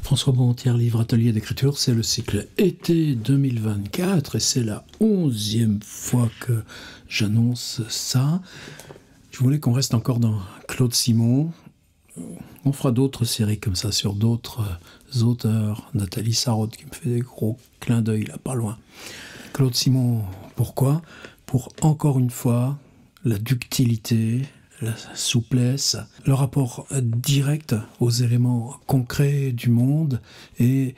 François Bontière, livre atelier d'écriture, c'est le cycle été 2024 et c'est la 11e fois que j'annonce ça. Je voulais qu'on reste encore dans Claude Simon. On fera d'autres séries comme ça sur d'autres auteurs. Nathalie Sarraute qui me fait des gros clins d'œil là, pas loin. Claude Simon, pourquoi ? Pour encore une fois la ductilité, la souplesse, le rapport direct aux éléments concrets du monde et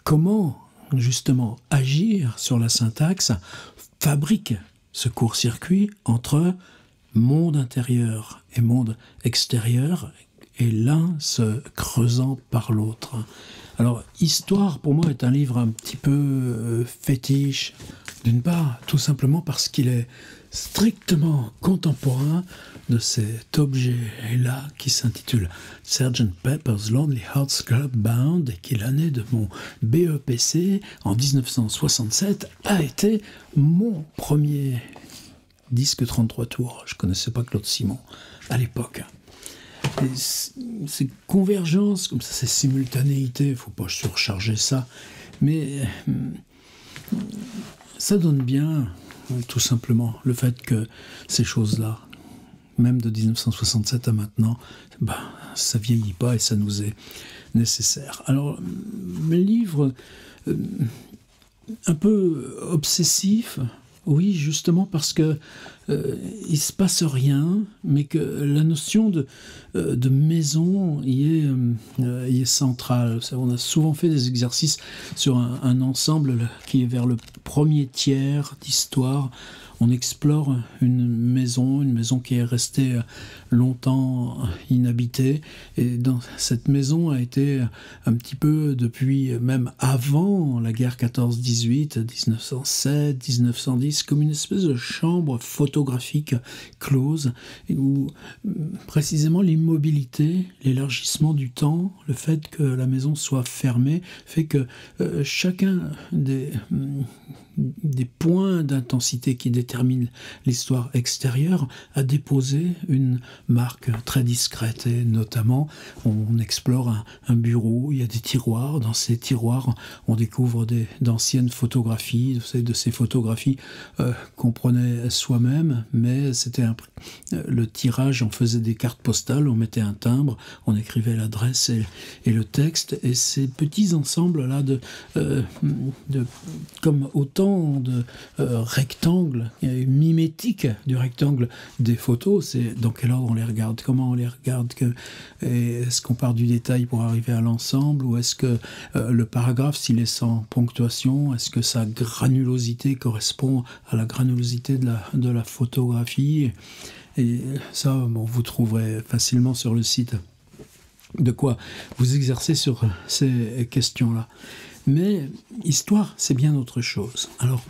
comment justement agir sur la syntaxe fabrique ce court-circuit entre monde intérieur et monde extérieur et l'un se creusant par l'autre. Alors, Histoire, pour moi, est un livre un petit peu fétiche. D'une part, tout simplement parce qu'il est strictement contemporain de cet objet-là qui s'intitule Sgt. Pepper's Lonely Hearts Club Band et qui, l'année de mon BEPC, en 1967, a été mon premier disque 33 tours. Je ne connaissais pas Claude Simon à l'époque. Et ces convergences, comme ça, ces simultanéités, il ne faut pas surcharger ça, mais ça donne bien, tout simplement, le fait que ces choses-là, même de 1967 à maintenant, ça vieillit pas et ça nous est nécessaire. Alors, mes livres, un peu obsessifs, oui, justement parce que il se passe rien, mais que la notion de maison y est centrale. On a souvent fait des exercices sur un ensemble qui est vers le premier tiers d'histoire. On explore une maison qui est restée longtemps inhabitée. Et dans cette maison a été un petit peu, depuis même avant la guerre 14-18, 1907, 1910, comme une espèce de chambre photographique close, où précisément l'immobilité, l'élargissement du temps, le fait que la maison soit fermée, fait que chacun des points d'intensité qui déterminent l'histoire extérieure a déposé une marque très discrète. Et notamment, on explore un bureau, il y a des tiroirs. Dans ces tiroirs, on découvre d'anciennes photographies, de ces photographies qu'on prenait soi-même, mais c'était le tirage, on faisait des cartes postales, on mettait un timbre, on écrivait l'adresse et le texte. Et ces petits ensembles-là comme autant de rectangles mimétiques du rectangle des photos, c'est dans quel ordre on les regarde, comment on les regarde, est-ce qu'on part du détail pour arriver à l'ensemble, ou est-ce que le paragraphe, s'il est sans ponctuation, est-ce que sa granulosité correspond à la granulosité de la photographie. Et ça, vous trouverez facilement sur le site de quoi vous exercer sur ces questions-là. Mais Histoire, c'est bien autre chose. Alors,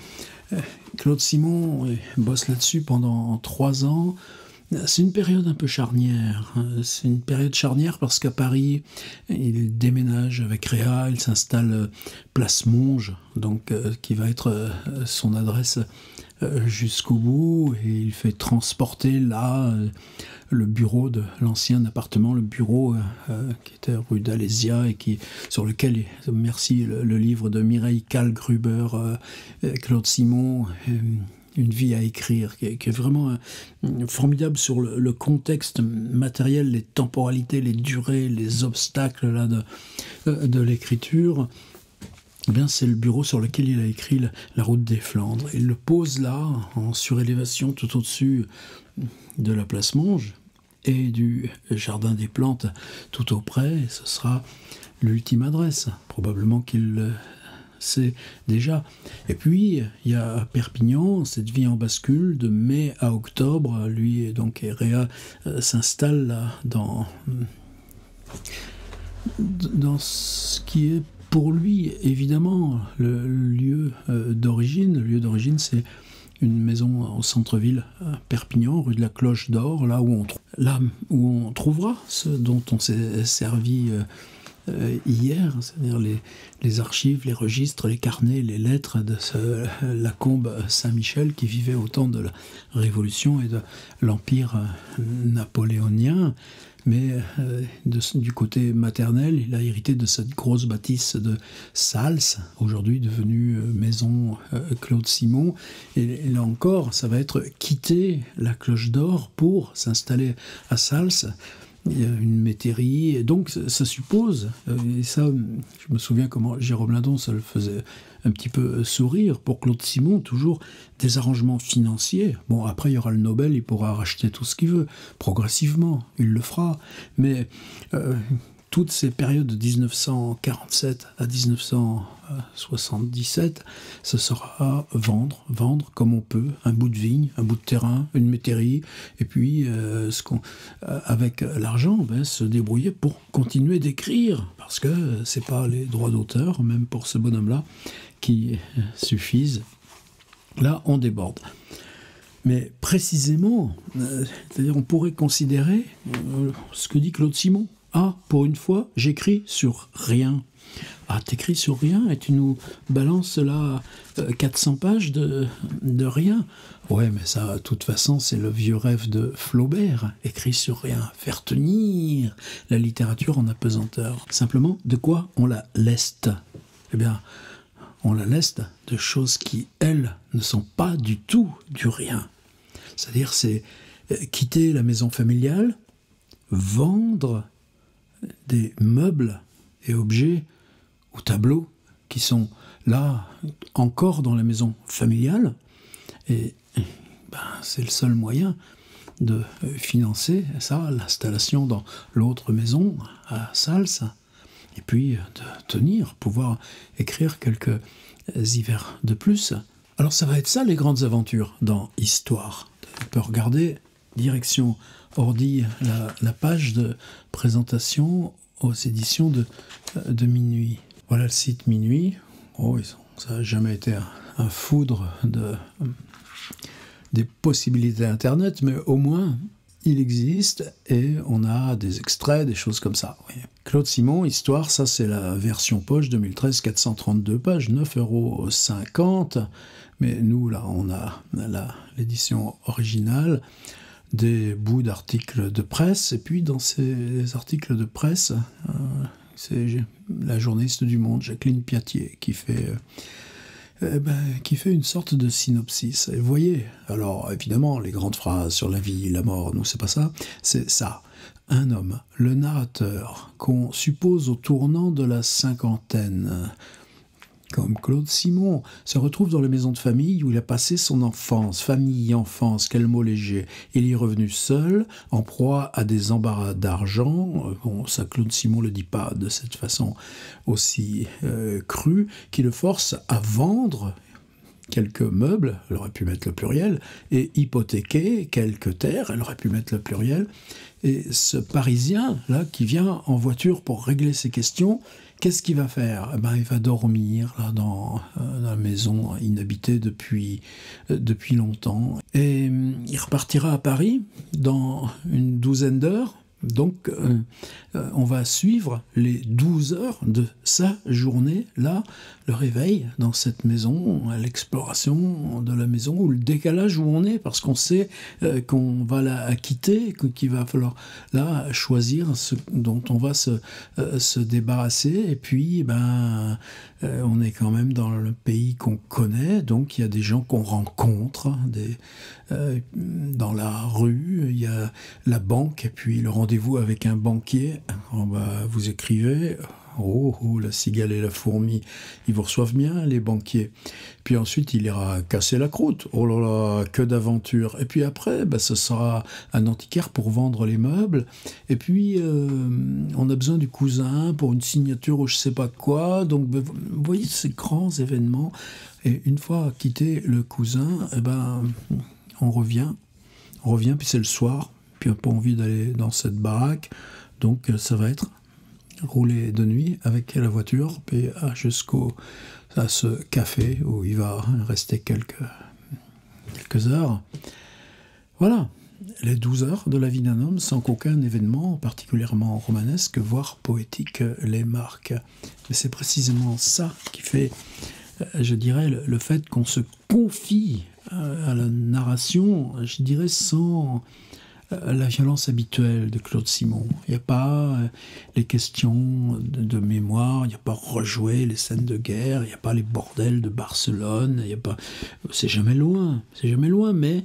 Claude Simon bosse là-dessus pendant 3 ans. C'est une période un peu charnière. C'est une période charnière parce qu'à Paris, il déménage avec Réa, il s'installe place Monge, donc qui va être son adresse jusqu'au bout, et il fait transporter là le bureau de l'ancien appartement, le bureau qui était rue d'Alésia et sur lequel, merci, le livre de Mireille Kahl-Gruber, Claude Simon, Une vie à écrire, qui est vraiment formidable sur le contexte matériel, les temporalités, les durées, les obstacles là, de l'écriture. Eh bien, c'est le bureau sur lequel il a écrit La route des Flandres. Il le pose là, en surélévation, tout au-dessus de la place Monge et du jardin des plantes tout auprès. Et ce sera l'ultime adresse. Probablement qu'il le sait déjà. Et puis, il y a Perpignan, cette vie en bascule, de mai à octobre. Lui, donc, Réa s'installe là, dans ce qui est pour lui, évidemment, le lieu d'origine. Le lieu d'origine, c'est une maison au centre-ville, à Perpignan, rue de la Cloche d'Or, là où on trouvera ce dont on s'est servi hier, c'est-à-dire les archives, les registres, les carnets, les lettres de Lacombe Saint-Michel qui vivait au temps de la Révolution et de l'Empire napoléonien. Mais du côté maternel, il a hérité de cette grosse bâtisse de Sals, aujourd'hui devenue maison Claude Simon. Et là encore, ça va être quitter la Cloche d'Or pour s'installer à Sals. Il y a une métairie, et donc ça suppose, et ça, je me souviens comment Jérôme Lindon, ça le faisait un petit peu sourire, pour Claude Simon, toujours des arrangements financiers. Bon, après, il y aura le Nobel, il pourra racheter tout ce qu'il veut, progressivement, il le fera, mais toutes ces périodes de 1947 à 1977, ce sera vendre comme on peut, un bout de vigne, un bout de terrain, une métairie, et puis avec l'argent, se débrouiller pour continuer d'écrire, parce que c'est pas les droits d'auteur, même pour ce bonhomme-là, qui suffisent. Là, on déborde. Mais précisément, c'est-à-dire on pourrait considérer ce que dit Claude Simon. Ah, pour une fois, j'écris sur rien. Ah, t'écris sur rien et tu nous balances là 400 pages de rien. Ouais, mais ça, de toute façon, c'est le vieux rêve de Flaubert. Écrit sur rien, faire tenir la littérature en apesanteur. Simplement, de quoi on la leste? Eh bien, on la leste de choses qui, elles, ne sont pas du tout du rien. C'est-à-dire, c'est quitter la maison familiale, vendre des meubles et objets ou tableaux qui sont là encore dans la maison familiale, et c'est le seul moyen de financer ça, l'installation dans l'autre maison à Sals, et puis de tenir, pouvoir écrire quelques hivers de plus. Alors ça va être ça les grandes aventures dans Histoire. On peut regarder direction ordi la page de présentation aux éditions de Minuit. Voilà le site Minuit. Oh, ça n'a jamais été un foudre des possibilités Internet, mais au moins il existe et on a des extraits, des choses comme ça. Oui. Claude Simon, Histoire, ça c'est la version poche 2013, 432 pages, 9,50 €. Mais nous, là, on a l'édition originale, des bouts d'articles de presse, et puis dans ces articles de presse, c'est la journaliste du Monde, Jacqueline Piatier, qui fait une sorte de synopsis. Et vous voyez, alors évidemment, les grandes phrases sur la vie, la mort, nous c'est pas ça, c'est ça. Un homme, le narrateur, qu'on suppose au tournant de la cinquantaine, comme Claude Simon, se retrouve dans la maison de famille où il a passé son enfance. Famille, enfance, quel mot léger. Il y est revenu seul, en proie à des embarras d'argent. Bon, ça, Claude Simon ne le dit pas de cette façon aussi crue, qui le force à vendre quelques meubles, elle aurait pu mettre le pluriel, et hypothéquer quelques terres, elle aurait pu mettre le pluriel. Et ce Parisien, là, qui vient en voiture pour régler ses questions, qu'est-ce qu'il va faire? Il va dormir là, dans la maison inhabitée depuis longtemps. Et il repartira à Paris dans une douzaine d'heures. Donc, on va suivre les 12 heures de sa journée, là, le réveil dans cette maison, l'exploration de la maison, ou le décalage où on est, parce qu'on sait qu'on va la quitter, qu'il va falloir là choisir ce dont on va se débarrasser, et puis on est quand même dans le pays qu'on connaît, donc il y a des gens qu'on rencontre dans la rue, il y a la banque, et puis le rendez-vous avec un banquier. Vous écrivez, oh, la cigale et la fourmi, ils vous reçoivent bien, les banquiers. Puis ensuite, il ira casser la croûte. Oh là là, que d'aventure. Et puis après, ce sera un antiquaire pour vendre les meubles. Et puis, on a besoin du cousin pour une signature ou je sais pas quoi. Donc, vous voyez ces grands événements. Et une fois quitté le cousin, on revient, puis c'est le soir. Puis on n'a pas envie d'aller dans cette baraque. Donc, ça va être rouler de nuit avec la voiture, puis à ce café où il va rester quelques heures. Voilà. les 12 heures de la vie d'un homme sans qu'aucun événement particulièrement romanesque, voire poétique, les marque. Mais c'est précisément ça qui fait, je dirais, le fait qu'on se confie à la narration, je dirais, sans la violence habituelle de Claude Simon. Il n'y a pas les questions de mémoire, il n'y a pas rejouer les scènes de guerre, il n'y a pas les bordels de Barcelone, il y a pas... c'est jamais loin, mais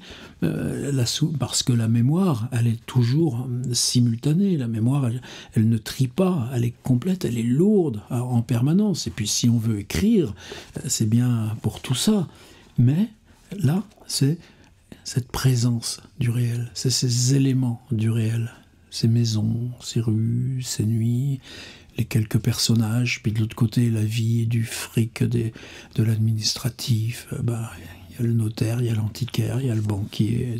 parce que la mémoire, elle est toujours simultanée, la mémoire, elle ne trie pas, elle est complète, elle est lourde en permanence, et puis si on veut écrire, c'est bien pour tout ça, mais là, c'est cette présence du réel, c'est ces éléments du réel, ces maisons, ces rues, ces nuits, les quelques personnages, puis de l'autre côté, la vie du fric, de l'administratif, il y a le notaire, il y a l'antiquaire, il y a le banquier.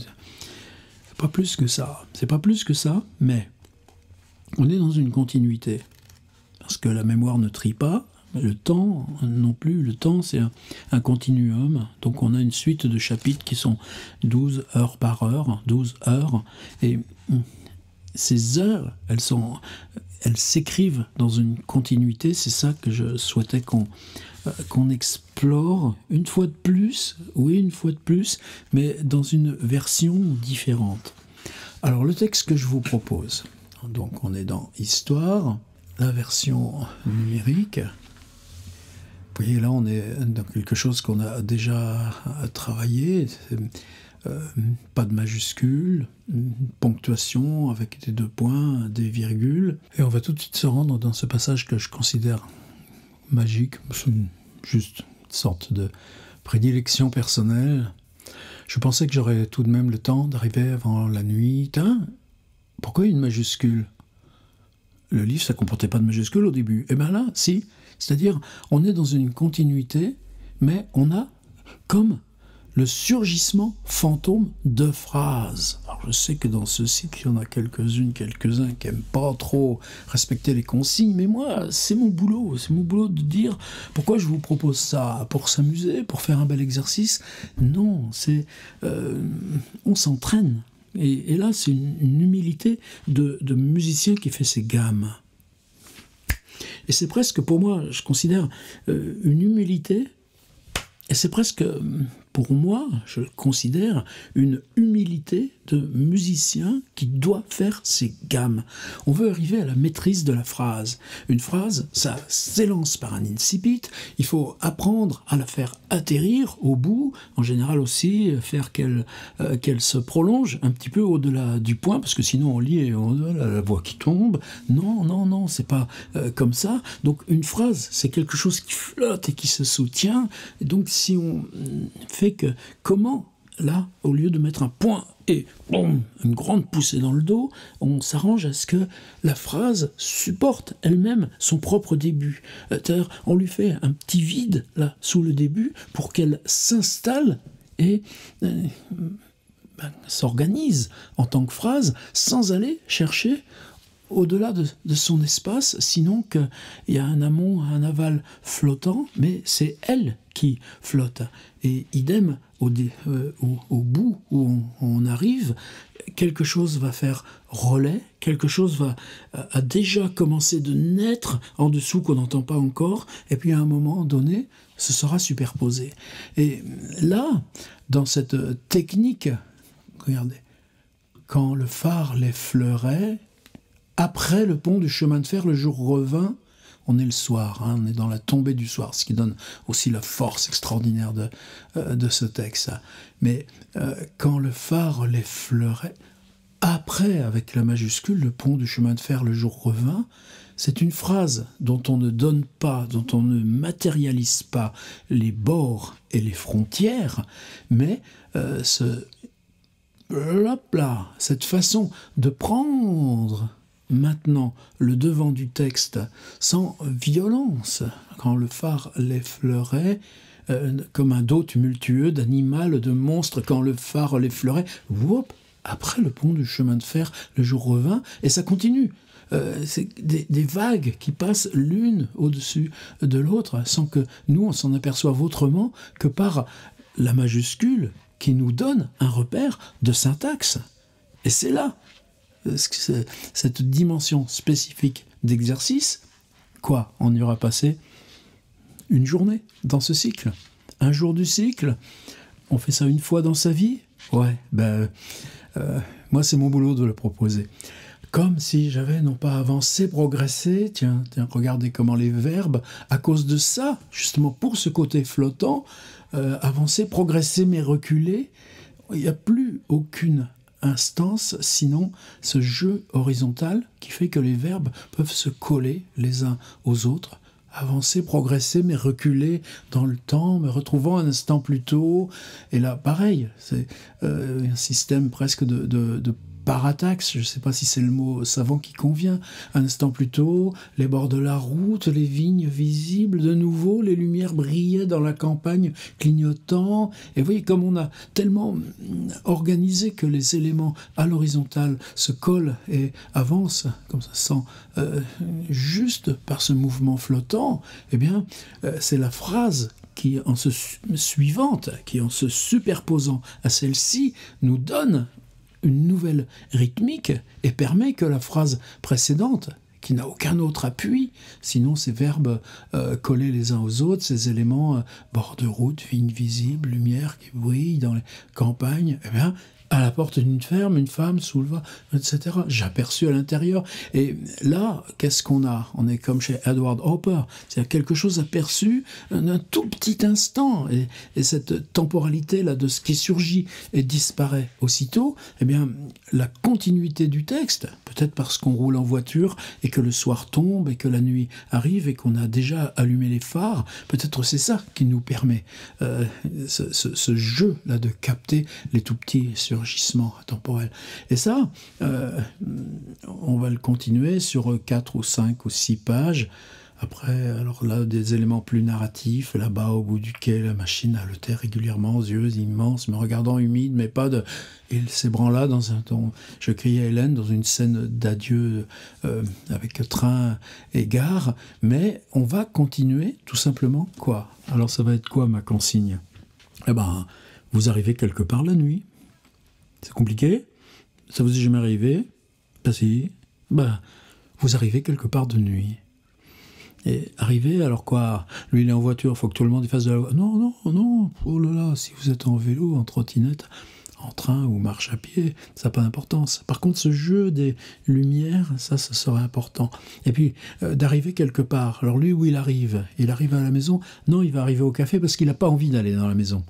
C'est pas plus que ça, mais on est dans une continuité, parce que la mémoire ne trie pas, le temps non plus, le temps c'est un continuum, donc on a une suite de chapitres qui sont 12 heures par heure, 12 heures, et ces heures, elles s'écrivent dans une continuité, c'est ça que je souhaitais qu'on explore une fois de plus, mais dans une version différente. Alors le texte que je vous propose, donc on est dans Histoire, la version numérique. Vous voyez, là, on est dans quelque chose qu'on a déjà travaillé. Pas de majuscules, ponctuation avec des 2 points, des virgules. Et on va tout de suite se rendre dans ce passage que je considère magique, juste une sorte de prédilection personnelle. Je pensais que j'aurais tout de même le temps d'arriver avant la nuit. Pourquoi une majuscule ? Le livre, ça ne comportait pas de majuscules au début. Et bien là, si. C'est-à-dire, on est dans une continuité, mais on a comme le surgissement fantôme de phrases. Alors je sais que dans ce cycle, il y en a quelques-uns qui n'aiment pas trop respecter les consignes, mais moi, c'est mon boulot de dire pourquoi je vous propose ça, pour s'amuser, pour faire un bel exercice. Non, c'est on s'entraîne. Et là, c'est une humilité de musicien qui fait ses gammes. Et c'est presque, pour moi, je considère une humilité, et c'est presque, pour moi, je le considère, une humilité de musicien qui doit faire ses gammes. On veut arriver à la maîtrise de la phrase. Une phrase, ça s'élance par un incipit, il faut apprendre à la faire atterrir au bout, en général aussi faire qu'elle se prolonge un petit peu au-delà du point, parce que sinon on lit et on a la voix qui tombe. Non, c'est pas comme ça. Donc une phrase, c'est quelque chose qui flotte et qui se soutient. Et donc si on fait que, comment, là, au lieu de mettre un point et boum, une grande poussée dans le dos, on s'arrange à ce que la phrase supporte elle-même son propre début. C'est-à-dire, on lui fait un petit vide, là, sous le début, pour qu'elle s'installe et s'organise en tant que phrase, sans aller chercher au-delà de son espace, sinon qu'il y a un amont, un aval flottant, mais c'est elle qui flotte. Et idem, au bout où on arrive, quelque chose va faire relais, quelque chose a déjà commencé de naître en dessous qu'on n'entend pas encore, et puis à un moment donné, ce sera superposé. Et là, dans cette technique, regardez, quand le phare l'effleurait, après le pont du chemin de fer, le jour revint, on est le soir, on est dans la tombée du soir, ce qui donne aussi la force extraordinaire de ce texte. Mais quand le phare l'effleurait, après, avec la majuscule, le pont du chemin de fer, le jour revint, c'est une phrase dont on ne donne pas, dont on ne matérialise pas les bords et les frontières, mais cette façon de prendre maintenant le devant du texte sans violence, quand le phare l'effleurait, comme un dos tumultueux d'animal, de monstre, quand le phare l'effleurait, après le pont du chemin de fer, le jour revint, et ça continue. C'est des vagues qui passent l'une au-dessus de l'autre, sans que nous, on s'en aperçoive autrement que par la majuscule qui nous donne un repère de syntaxe. Et c'est là, cette dimension spécifique d'exercice, quoi, on y aura passé une journée dans ce cycle. Un jour du cycle, on fait ça une fois dans sa vie. Ouais, moi c'est mon boulot de le proposer. Comme si j'avais non pas avancé, progressé, tiens, regardez comment les verbes, à cause de ça, justement pour ce côté flottant, avancer, progresser mais reculer, il n'y a plus aucune instance, sinon ce jeu horizontal qui fait que les verbes peuvent se coller les uns aux autres, avancer, progresser, mais reculer dans le temps, me retrouvant un instant plus tôt. Et là, pareil, c'est un système presque de parataxe, je ne sais pas si c'est le mot savant qui convient. Un instant plus tôt, les bords de la route, les vignes visibles, de nouveau, les lumières brillaient dans la campagne clignotant. Et vous voyez, comme on a tellement organisé que les éléments à l'horizontale se collent et avancent, comme ça, sans juste par ce mouvement flottant, eh bien, c'est la phrase qui, en se suivante, qui en se superposant à celle-ci, nous donne une nouvelle rythmique et permet que la phrase précédente, qui n'a aucun autre appui, sinon ces verbes collés les uns aux autres, ces éléments bord de route, vignes visibles, lumière qui brille dans les campagnes, eh bien, à la porte d'une ferme, une femme souleva, etc. J'aperçus à l'intérieur. Et là, qu'est-ce qu'on a? On est comme chez Edward Hopper, c'est-à-dire quelque chose aperçu un tout petit instant. Et cette temporalité-là de ce qui surgit et disparaît aussitôt, eh bien, la continuité du texte, peut-être parce qu'on roule en voiture et que le soir tombe et que la nuit arrive et qu'on a déjà allumé les phares, peut-être c'est ça qui nous permet ce jeu-là de capter les tout petits surgissements temporels. Et ça, on va le continuer sur 4 ou 5 ou 6 pages. Après, alors là, des éléments plus narratifs, là-bas, au bout du quai, la machine haletait régulièrement, aux yeux immenses, me regardant humide, mais pas de... Il s'ébranla dans un ton... Je criais à Hélène dans une scène d'adieu avec train et gare, mais on va continuer, tout simplement, quoi? Alors ça va être quoi, ma consigne? Eh ben, vous arrivez quelque part la nuit. C'est compliqué? Ça vous est jamais arrivé? Ben si. Ben, vous arrivez quelque part de nuit. Et arrivé, alors quoi? Lui, il est en voiture, il faut que tout le monde y fasse de la... Non, oh là là, si vous êtes en vélo, en trottinette, en train ou marche à pied, ça n'a pas d'importance. Par contre, ce jeu des lumières, ça serait important. Et puis, d'arriver quelque part. Alors lui, où il arrive à la maison? Non, il va arriver au café parce qu'il n'a pas envie d'aller dans la maison.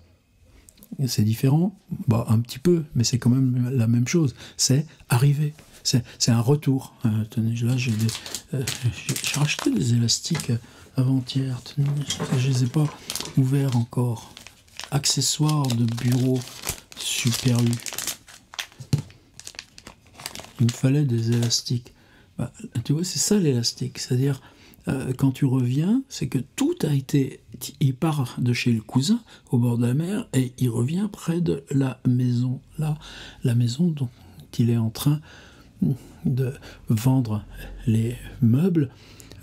C'est différent, bah, un petit peu, mais c'est quand même la même chose. C'est arriver. C'est un retour. Tenez, là, j'ai racheté des élastiques avant-hier. Tenez, je ne les ai pas ouverts encore. Accessoires de bureau superlu. Il me fallait des élastiques. Bah, tu vois, c'est ça l'élastique. C'est-à-dire, quand tu reviens, c'est que tout a été... Il part de chez le cousin, au bord de la mer, et il revient près de la maison. Là, la maison dont il est en train de vendre les meubles,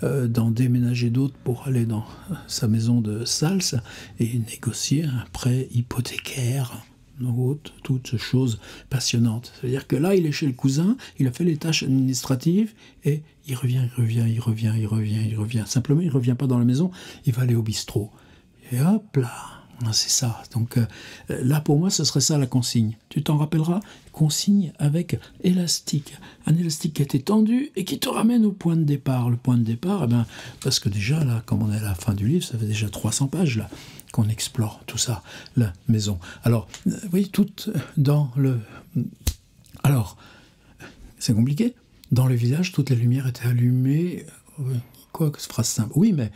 d'en déménager d'autres pour aller dans sa maison de Sals et négocier un prêt hypothécaire. Toutes ces choses passionnantes. C'est-à-dire que là, il est chez le cousin, il a fait les tâches administratives et il revient. Simplement, il ne revient pas dans la maison, il va aller au bistrot. Et hop là, c'est ça. Donc là, pour moi, ce serait ça la consigne. Tu t'en rappelleras? Consigne avec élastique. Un élastique qui a été tendu et qui te ramène au point de départ. Le point de départ, eh ben, parce que déjà, là, comme on est à la fin du livre, ça fait déjà 300 pages, là, qu'on explore tout ça, la maison. Alors, vous voyez, tout dans le... Alors, c'est compliqué. Dans le village, toutes les lumières étaient allumées. Quoi que ce phrase simple. Oui, mais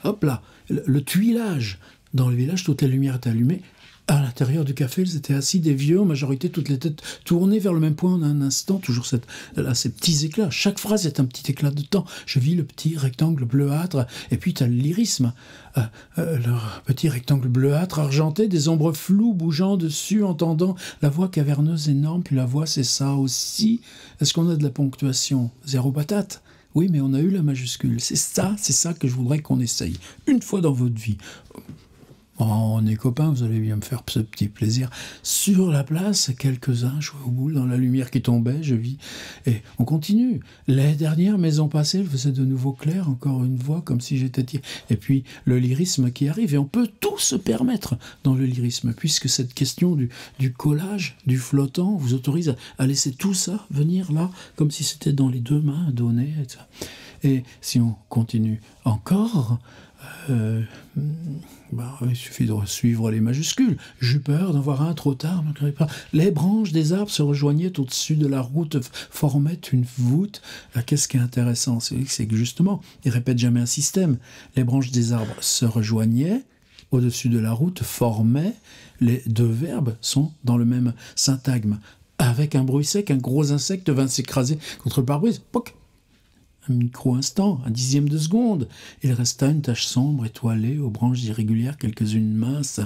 hop là, le tuilage. Dans le village, toutes les lumières étaient allumées. À l'intérieur du café, ils étaient assis, des vieux, en majorité, toutes les têtes tournées vers le même point en un instant, toujours ces petits éclats. Chaque phrase est un petit éclat de temps. Je vis le petit rectangle bleuâtre, et puis tu as le lyrisme. Le petit rectangle bleuâtre, argenté, des ombres floues bougeant dessus, entendant la voix caverneuse énorme, puis la voix, c'est ça aussi. Est-ce qu'on a de la ponctuation? 0 patate. Oui, mais on a eu la majuscule. C'est ça que je voudrais qu'on essaye. Une fois dans votre vie. Oh, on est copains, vous allez bien me faire ce petit plaisir. Sur la place, quelques-uns jouaient aux boules dans la lumière qui tombait, je vis. Et on continue. L'année dernière, maison passée, il faisait de nouveau clair, encore une fois, comme si j'étais... Et puis, le lyrisme qui arrive, et on peut tout se permettre dans le lyrisme, puisque cette question du collage, du flottant, vous autorise à laisser tout ça venir là, comme si c'était dans les deux mains données. Et si on continue encore... il suffit de suivre les majuscules. J'eus peur d'en voir un trop tard, malgré pas. Les branches des arbres se rejoignaient au-dessus de la route, formaient une voûte. Là, qu'est-ce qui est intéressant, c'est que justement, ils répètent jamais un système. Les branches des arbres se rejoignaient au-dessus de la route, formaient. Les deux verbes sont dans le même syntagme. Avec un bruit sec, un gros insecte vint s'écraser contre le pare-brise. Poc! Un micro-instant, un dixième de seconde. Il resta une tache sombre, étoilée, aux branches irrégulières, quelques-unes minces,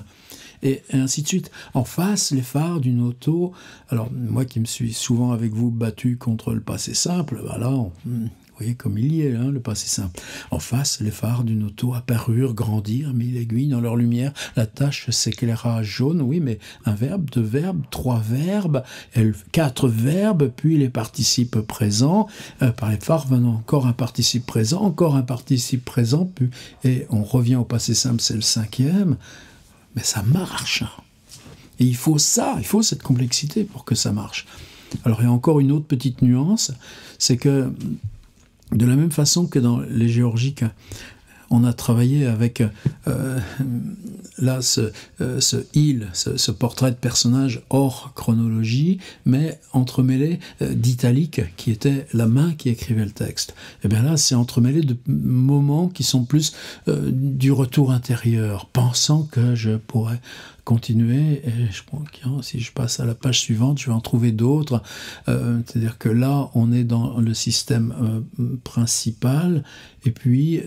et ainsi de suite. En face, les phares d'une auto. Alors, moi qui me suis souvent avec vous battu contre le passé simple, vous voyez comme il y est, le passé simple. En face, les phares d'une auto apparurent, grandirent, mille aiguilles dans leur lumière. La tache s'éclaira jaune, oui, mais un verbe, deux verbes, trois verbes, quatre verbes, puis les participes présents. Par les phares venant encore un participe présent, encore un participe présent, puis, et on revient au passé simple, c'est le cinquième. Mais ça marche. Et il faut cette complexité pour que ça marche. Alors, il y a encore une autre petite nuance, c'est que de la même façon que dans les géorgiques, on a travaillé avec ce portrait de personnage hors chronologie, mais entremêlé d'italique, qui était la main qui écrivait le texte. Et bien là, c'est entremêlé de moments qui sont plus du retour intérieur, pensant que je pourrais continuer, et je pense que si je passe à la page suivante, je vais en trouver d'autres. C'est-à-dire que là, on est dans le système principal, et puis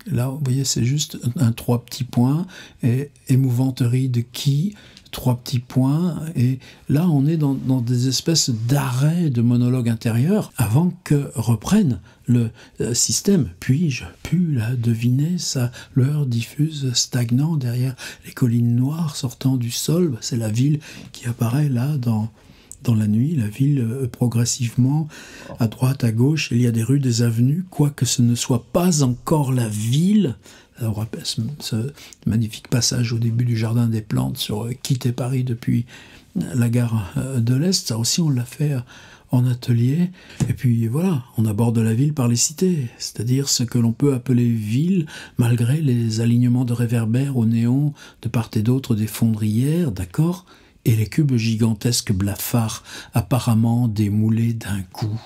là, vous voyez, c'est juste un trois petits points, et émouvanterie de qui, trois petits points, et là, on est dans des espèces d'arrêts de monologue intérieur avant que reprenne le système. Puis-je pu la deviner, sa lueur diffuse, stagnant derrière les collines noires sortant du sol. C'est la ville qui apparaît là dans la nuit, la ville progressivement à droite, à gauche. Il y a des rues, des avenues, quoique ce ne soit pas encore la ville. Alors, on rappelle ce magnifique passage au début du Jardin des Plantes sur quitter Paris depuis la gare de l'Est. Ça aussi, on l'a fait en atelier. Et puis voilà, on aborde la ville par les cités, c'est-à-dire ce que l'on peut appeler ville, malgré les alignements de réverbères au néon de part et d'autre des fondrières, d'accord, et les cubes gigantesques blafards, apparemment démoulés d'un coup.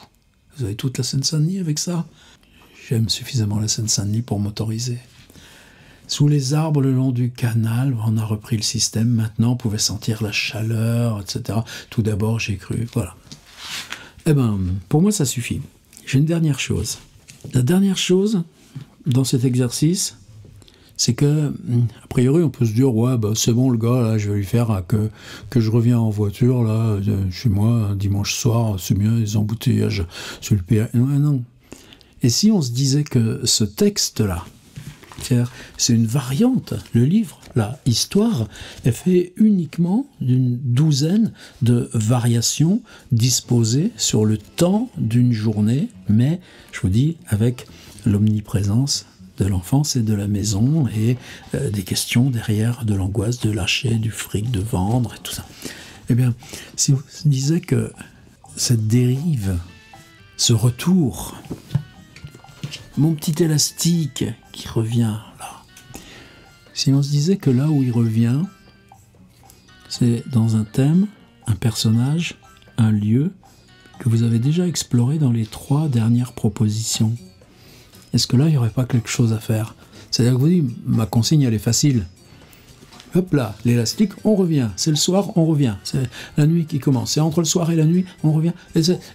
Vous avez toute la Seine-Saint-Denis avec ça? J'aime suffisamment la Seine-Saint-Denis pour m'autoriser. Sous les arbres le long du canal, on a repris le système. Maintenant, on pouvait sentir la chaleur, etc. Tout d'abord, j'ai cru, voilà. Eh ben, pour moi, ça suffit. J'ai une dernière chose. La dernière chose dans cet exercice, c'est que, a priori, on peut se dire, ouais, bah, c'est bon, le gars, là, je vais lui faire que je reviens en voiture, là, chez moi, un dimanche soir, c'est mieux, les embouteillages sur le PR. Non. Et si on se disait que ce texte-là, c'est une variante, le livre, la histoire, est fait uniquement d'une douzaine de variations disposées sur le temps d'une journée, mais, je vous dis, avec l'omniprésence de l'enfance et de la maison, et des questions derrière de l'angoisse de lâcher, du fric, de vendre, et tout ça. Eh bien, si on se disait que cette dérive, ce retour, mon petit élastique qui revient là. Si on se disait que là où il revient, c'est dans un thème, un personnage, un lieu que vous avez déjà exploré dans les 3 dernières propositions, est-ce que là, il n'y aurait pas quelque chose à faire? C'est-à-dire que vous dites, ma consigne, elle est facile. Hop là, l'élastique, on revient. C'est le soir, on revient. C'est la nuit qui commence. C'est entre le soir et la nuit, on revient.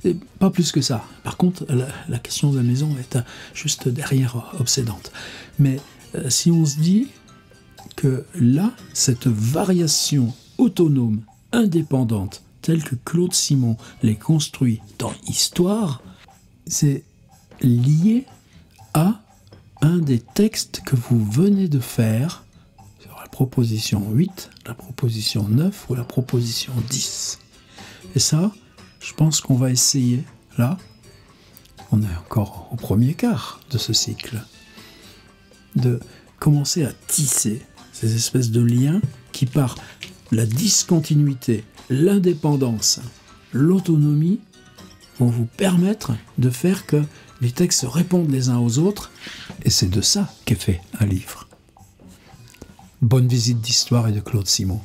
Et pas plus que ça. Par contre, la question de la maison est juste derrière obsédante. Mais si on se dit que là, cette variation autonome, indépendante, telle que Claude Simon les construit dans Histoire, c'est lié à un des textes que vous venez de faire, proposition 8, la proposition 9 ou la proposition 10. Et ça, je pense qu'on va essayer, là, on est encore au premier quart de ce cycle, de commencer à tisser ces espèces de liens qui, par la discontinuité, l'indépendance, l'autonomie, vont vous permettre de faire que les textes se répondent les uns aux autres, et c'est de ça qu'est fait un livre. Bonne visite d'Histoire et de Claude Simon.